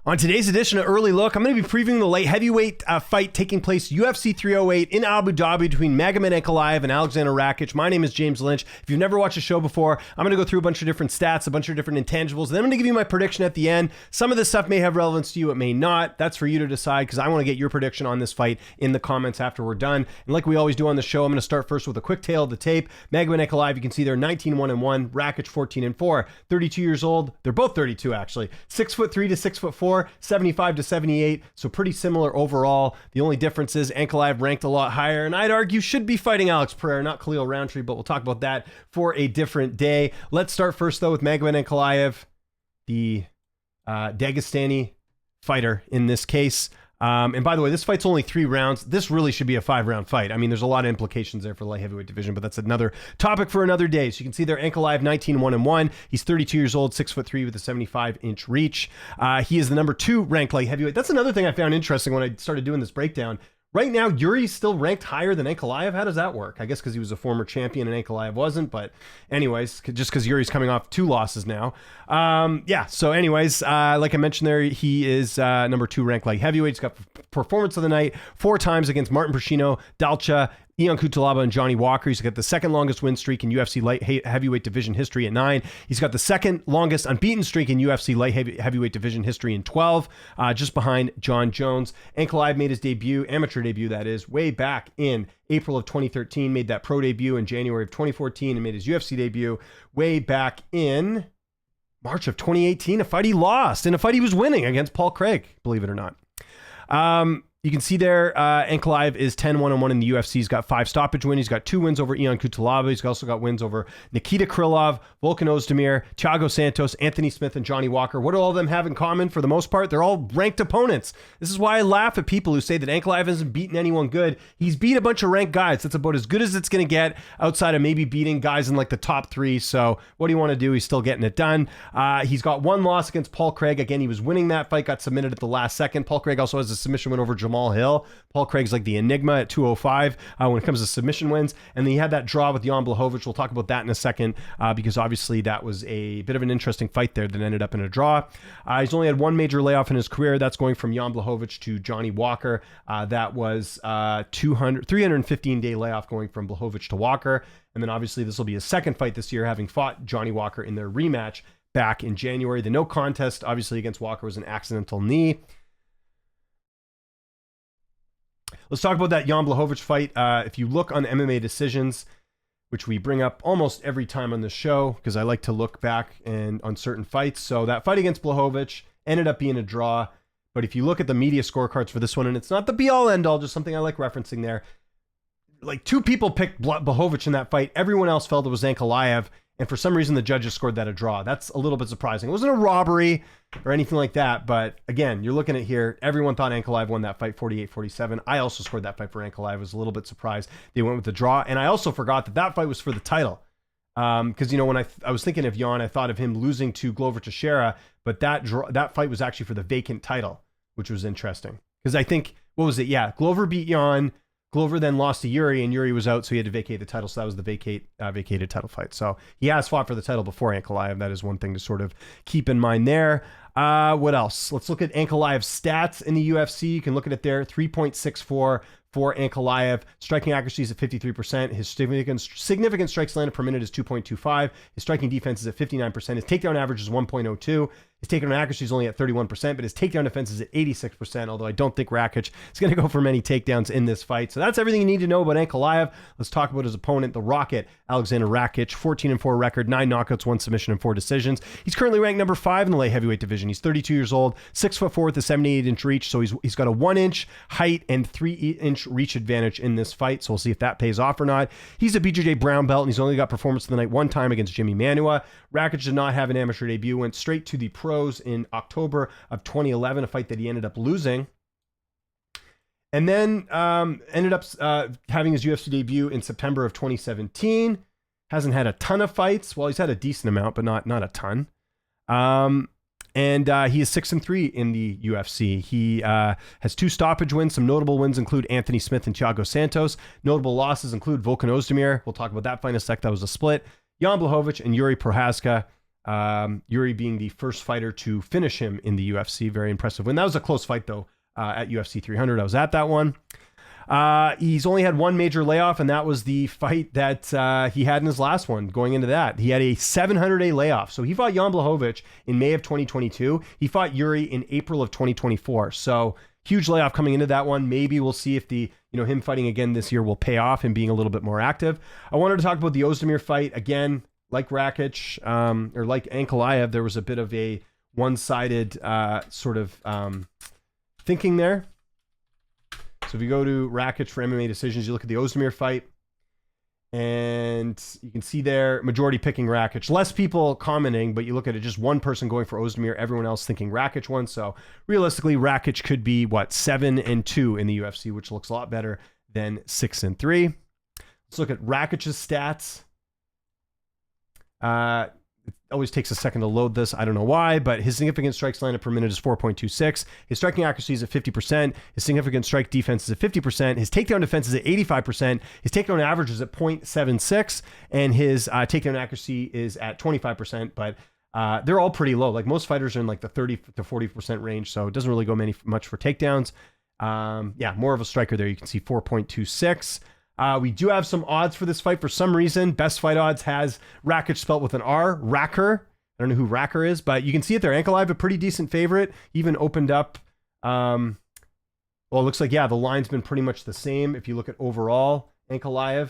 On today's edition of Early Look, I'm going to be previewing the light heavyweight fight taking place UFC 308 in Abu Dhabi between Magomed Ankalaev and Aleksandar Rakic. My name is James Lynch. If you've never watched the show before, I'm going to go through a bunch of different stats, a bunch of different intangibles. Then I'm going to give you my prediction at the end. Some of this stuff may have relevance to you, it may not. That's for you to decide because I want to get your prediction on this fight in the comments after we're done. And like we always do on the show, I'm going to start first with a quick tale of the tape. Magomed Ankalaev, you can see they're 19-1-1. Rakic 14-4. 32 years old. They're both 32 actually. 6'3" to 6'4", 75 to 78, so pretty similar overall. The only difference is Ankalaev ranked a lot higher, and I'd argue should be fighting Alex Pereira, not Khalil Roundtree, but we'll talk about that for a different day. Let's start first, though, with Magomed Ankalaev, the Dagestani fighter in this case. And by the way, this fight's only 3 rounds. This really should be a 5-round fight. I mean, there's a lot of implications there for the light heavyweight division, but that's another topic for another day. So you can see there, Ankalaev 19-1-1. He's 32 years old, 6'3" with a 75-inch reach. He is the number 2 ranked light heavyweight. That's another thing I found interesting when I started doing this breakdown. Right now, Yuri's still ranked higher than Ankalaev. How does that work? I guess because he was a former champion and Ankalaev wasn't. But anyways, just because Yuri's coming off 2 losses now. So anyways, like I mentioned there, he is number 2 ranked light heavyweight. He's got performance of the night 4 times against Martin Brashino, Dalcha, Ion Cutelaba, and Johnny Walker. He's got the second longest win streak in UFC light heavyweight division history at 9. He's got the second longest unbeaten streak in UFC light heavyweight division history in 12, just behind John Jones. Ankalaev made his debut, amateur debut that is, way back in April of 2013, made that pro debut in January of 2014, and made his UFC debut way back in March of 2018, a fight he lost, and a fight he was winning against Paul Craig, believe it or not. You can see there, Ankalaev is 10-1-1 in the UFC. He's got 5 stoppage wins. He's got 2 wins over Ion Cutelaba. He's also got wins over Nikita Krylov, Volkan Ozdemir, Thiago Santos, Anthony Smith, and Johnny Walker. What do all of them have in common? For the most part, they're all ranked opponents. This is why I laugh at people who say that Ankalaev hasn't beaten anyone good. He's beat a bunch of ranked guys. That's about as good as it's going to get outside of maybe beating guys in like the top 3. So what do you want to do? He's still getting it done. He's got 1 loss against Paul Craig. Again, he was winning that fight, got submitted at the last second. Paul Craig also has a submission win over Jamal Hill. Paul Craig's like the enigma at 205 when it comes to submission wins. And then he had that draw with Jan Blachowicz. We'll talk about that in a second because obviously that was a bit of an interesting fight there that ended up in a draw. He's only had 1 major layoff in his career. That's going from Jan Blachowicz to Johnny Walker. That was 315-day layoff going from Blachowicz to Walker. And then obviously this will be his second fight this year, having fought Johnny Walker in their rematch back in January. The no contest, obviously, against Walker was an accidental knee. Let's talk about that Jan Blachowicz fight. If you look on MMA decisions, which we bring up almost every time on the show, because I like to look back and on certain fights. So that fight against Blachowicz ended up being a draw. But if you look at the media scorecards for this one, and it's not the be-all, end-all, just something I like referencing there, like 2 people picked Blachowicz in that fight. Everyone else felt it was Ankalaev. And for some reason, the judges scored that a draw. That's a little bit surprising. It wasn't a robbery or anything like that. But again, you're looking at here. Everyone thought Ankalaev won that fight 48-47. I also scored that fight for Ankalaev. I was a little bit surprised they went with the draw. And I also forgot that that fight was for the title. Because, you know, when I was thinking of Jan, I thought of him losing to Glover Teixeira. But that fight was actually for the vacant title, which was interesting. Because I think, what was it? Yeah, Glover beat Jan. Glover then lost to Yuri, and Yuri was out, so he had to vacate the title. So that was the vacated title fight. So he has fought for the title before Ankalaev. That is one thing to sort of keep in mind there. What else? Let's look at Ankalaev's stats in the UFC. You can look at it there. 3.64 for Ankalaev. Striking accuracy is at 53%. His significant strikes landed per minute is 2.25. His striking defense is at 59%. His takedown average is 1.02. His takedown accuracy is only at 31%, but his takedown defense is at 86%, although I don't think Rakic is going to go for many takedowns in this fight. So that's everything you need to know about Ankalaev. Let's talk about his opponent, the Rocket, Aleksandar Rakic. 14-4 record, 9 knockouts, 1 submission, and 4 decisions. He's currently ranked number 5 in the light heavyweight division. He's 32 years old, 6'4" with a 78-inch reach, so he's got a 1-inch height and 3-inch reach advantage in this fight, so we'll see if that pays off or not. He's a BJJ brown belt, and he's only got performance of the night 1 time against Jimmy Manua. Rakic did not have an amateur debut, went straight to the pros in October of 2011, a fight that he ended up losing. And then ended up having his UFC debut in September of 2017. Hasn't had a ton of fights. Well, he's had a decent amount, but not a ton. And he is 6-3 in the UFC. He has 2 stoppage wins. Some notable wins include Anthony Smith and Thiago Santos. Notable losses include Volkan Ozdemir. We'll talk about that fight in a sec. That was a split. Jan Blachowicz and Yuri Prochazka. Yuri being the first fighter to finish him in the UFC. Very impressive win. That was a close fight, though, at UFC 300. I was at that one. He's only had one major layoff, and that was the fight that he had in his last one. Going into that, he had a 700-day layoff. So he fought Jan Blachowicz in May of 2022. He fought Yuri in April of 2024. So huge layoff coming into that one. Maybe we'll see if him fighting again this year will pay off and being a little bit more active. I wanted to talk about the Ozdemir fight again. Like Rakic, or like Ankalaev, there was a bit of a one-sided sort of thinking there. So if you go to Rakic for MMA decisions, you look at the Ozdemir fight, and you can see there, majority picking Rakic. Less people commenting, but you look at it, just one person going for Ozdemir, everyone else thinking Rakic won. So realistically, Rakic could be, 7-2 in the UFC, which looks a lot better than 6-3. Let's look at Rakic's stats. It always takes a second to load this. I don't know why, but his significant strikes landed per minute is 4.26. His striking accuracy is at 50%. His significant strike defense is at 50%. His takedown defense is at 85%. His takedown average is at 0.76, and his takedown accuracy is at 25%. But they're all pretty low. Like most fighters are in like the 30 to 40% range, so it doesn't really go much for takedowns. More of a striker there. You can see 4.26. We do have some odds for this fight for some reason. Best Fight Odds has Rakic spelt with an R, Racker. I don't know who Racker is, but you can see it there. Ankalaev, a pretty decent favorite. Even opened up. It looks like, the line's been pretty much the same. If you look at overall Ankalaev,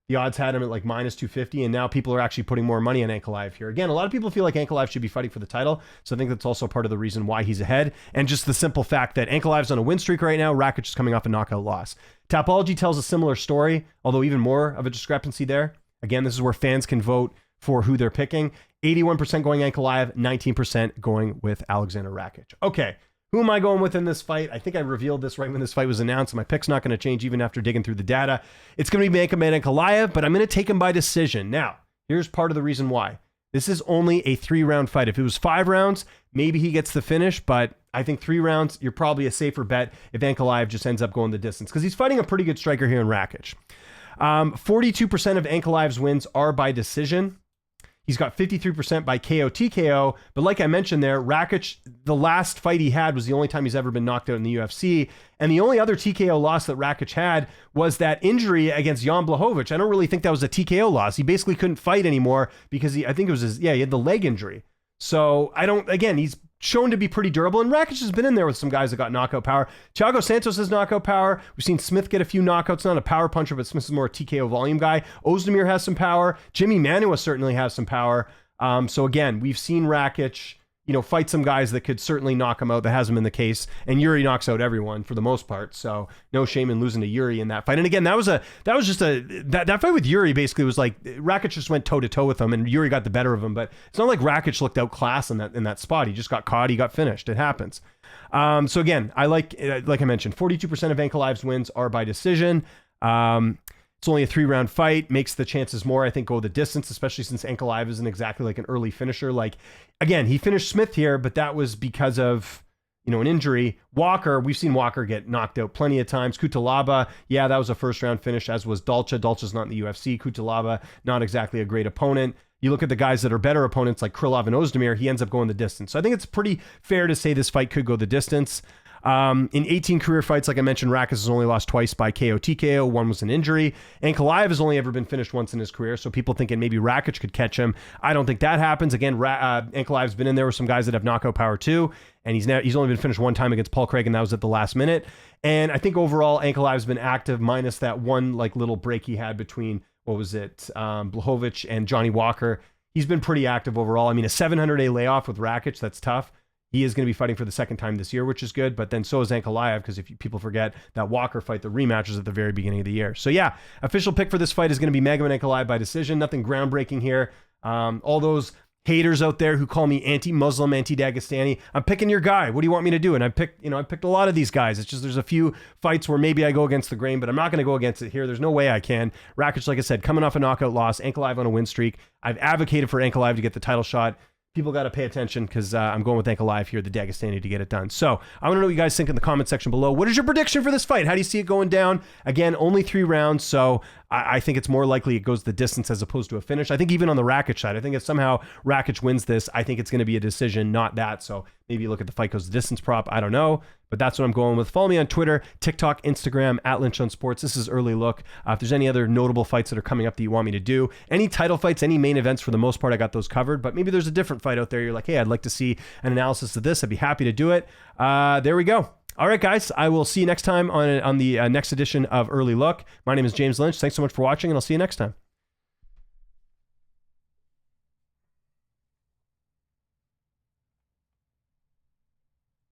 the odds had him at like minus 250, and now people are actually putting more money on Ankalaev here. Again, a lot of people feel like Ankalaev should be fighting for the title, so I think that's also part of the reason why he's ahead. And just the simple fact that Ankalaev's on a win streak right now, Rakic is coming off a knockout loss. Tapology tells a similar story, although even more of a discrepancy there. Again, this is where fans can vote for who they're picking. 81% going Ankalaev, 19% going with Aleksandar Rakic. Okay. Who am I going with in this fight? I think I revealed this right when this fight was announced. My pick's not going to change even after digging through the data. It's going to be Magomed Ankalaev, but I'm going to take him by decision. Now, here's part of the reason why. This is only a 3-round fight. If it was 5 rounds, maybe he gets the finish, but I think 3 rounds, you're probably a safer bet if Ankalaev just ends up going the distance, because he's fighting a pretty good striker here in Rakic. 42% of Ankalaev's wins are by decision. He's got 53% by KO TKO, but like I mentioned there, Rakic, the last fight he had was the only time he's ever been knocked out in the UFC, and the only other TKO loss that Rakic had was that injury against Jan Blachowicz. I don't really think that was a TKO loss. He basically couldn't fight anymore because he had the leg injury. So he's shown to be pretty durable, and Rakic has been in there with some guys that got knockout power. Thiago Santos has knockout power. We've seen Smith get a few knockouts, not a power puncher, but Smith is more a TKO volume guy. Ozdemir has some power. Jimmy Manua certainly has some power. So again, we've seen Rakic, fight some guys that could certainly knock him out. That hasn't been the case, and Yuri knocks out everyone for the most part. So no shame in losing to Yuri in that fight. And again, that fight with Yuri basically was like Rakic just went toe to toe with him, and Yuri got the better of him. But it's not like Rakic looked outclassed in that spot. He just got caught. He got finished. It happens. So again, I like I mentioned, 42% of Ankalaev's wins are by decision. It's only a 3-round fight, makes the chances more, I think, go the distance, especially since Ankalaev isn't exactly like an early finisher. Like, again, he finished Smith here, but that was because of, an injury. Walker, we've seen Walker get knocked out plenty of times. Kutalaba, that was a first-round finish, as was Dalcha. Dalcha's not in the UFC. Kutalaba, not exactly a great opponent. You look at the guys that are better opponents like Krylov and Ozdemir, he ends up going the distance. So I think it's pretty fair to say this fight could go the distance. In 18 career fights, like I mentioned, Rakic has only lost twice by KO TKO. One was an injury. Ankalaev has only ever been finished once in his career, so people thinking maybe Rakic could catch him. I don't think that happens. Again, Ankalaev's been in there with some guys that have knockout power too, and he's only been finished one time against Paul Craig, and that was at the last minute. And I think overall, Ankalaev's been active, minus that one little break he had between, Blachowicz and Johnny Walker. He's been pretty active overall. I mean, a 700-day layoff with Rakic, that's tough. He is going to be fighting for the second time this year, which is good, but then so is Ankalaev, because if people forget, that Walker fight, the rematch, was at the very beginning of the year. So official pick for this fight is going to be Magomed Ankalaev by decision. Nothing groundbreaking here. All those haters out there who call me anti-Muslim, anti-Dagestani, I'm picking your guy. What do you want me to do? And I picked a lot of these guys. It's just there's a few fights where maybe I go against the grain, but I'm not going to go against it here. There's no way I can. Rakic, like I said, coming off a knockout loss, Ankalaev on a win streak. I've advocated for Ankalaev to get the title shot. people got to pay attention because I'm going with Ankalaev here, the Dagestani, to get it done. So I want to know what you guys think in the comment section below. What is your prediction for this fight? How do you see it going down? Again, only 3 rounds, so I think it's more likely it goes the distance as opposed to a finish. I think even on the Rakic side, I think if somehow Rakic wins this, I think it's going to be a decision, not that. So maybe you look at the fight goes the distance prop. I don't know, but that's what I'm going with. Follow me on Twitter, TikTok, Instagram, @Lynch on Sports. This is Early Look. If there's any other notable fights that are coming up that you want me to do, any title fights, any main events, for the most part, I got those covered. But maybe there's a different fight out there. You're like, hey, I'd like to see an analysis of this. I'd be happy to do it. There we go. All right, guys, I will see you next time on the next edition of Early Look. My name is James Lynch. Thanks so much for watching, and I'll see you next time.